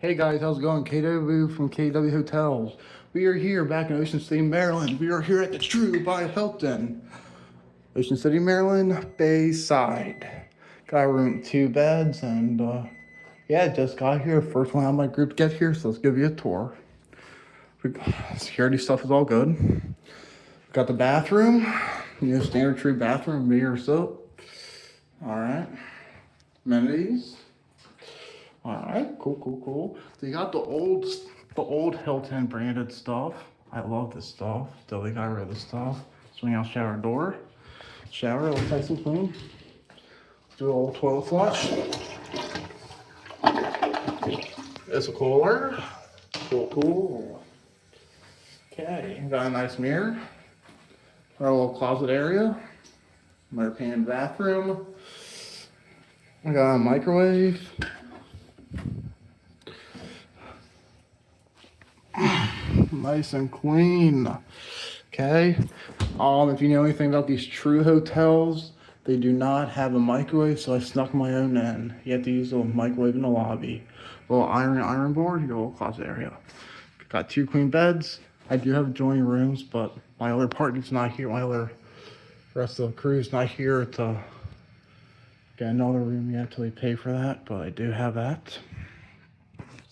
Hey guys, how's it going? KW from KW Hotels. We are here back in Ocean City, Maryland. We are here at the True by Hilton. Ocean City, Maryland, Bayside. Got a room, 2 beds, and yeah, just got here. First one out of my group to get here, so let's give you a tour. Security stuff is all good. Got the bathroom, standard True bathroom, mirror, soap. All right, amenities. All right, cool. So you got the old Hilton branded stuff. I love this stuff. Still, they got rid of the stuff. Swing out shower door. Shower, looks nice and clean. Do a little toilet flush. It's a cooler. Cool. Okay, got a nice mirror. Got a little closet area. Another pan bathroom. I got a microwave. Nice and clean. Okay. If you know anything about these True hotels, they do not have a microwave, so I snuck my own in. You have to use a microwave in the lobby. Little iron board, your little closet area. Got 2 queen beds. I do have adjoining rooms, but my other partner's not here. Rest of the crew's not here to get another room yet till we pay for that, but I do have that.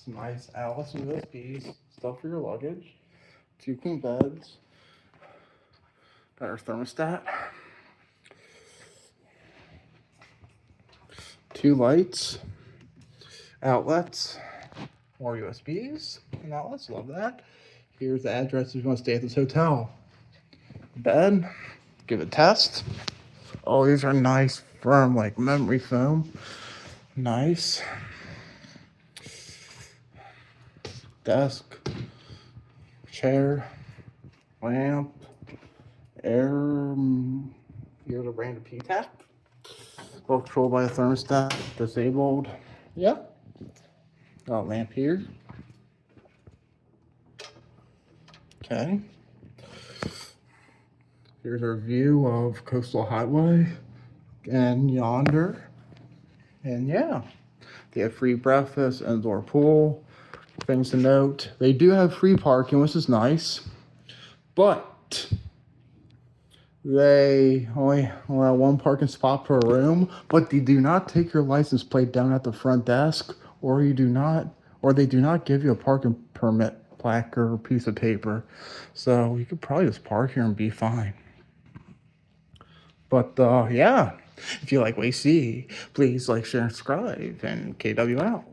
Some nice outlets and USBs, stuff for your luggage. 2 queen beds. Got our thermostat. 2 lights. Outlets. More USBs and outlets. Love that. Here's the address if you want to stay at this hotel. Bed. Give it a test. Oh, these are nice, firm, like memory foam. Nice. Desk. Chair. Lamp. Air. Here's a brand of P-TAC. Well controlled by a thermostat. Disabled. Yep. Got a lamp here. Okay. Here's our view of Coastal Highway and yonder. And yeah, they have free breakfast, indoor pool. Things to note, they do have free parking, which is nice, but they only allow 1 parking spot per room, but they do not take your license plate down at the front desk, or they do not give you a parking permit plaque or piece of paper. So you could probably just park here and be fine. But yeah, if you like what you see, please like, share, and subscribe, and KW out.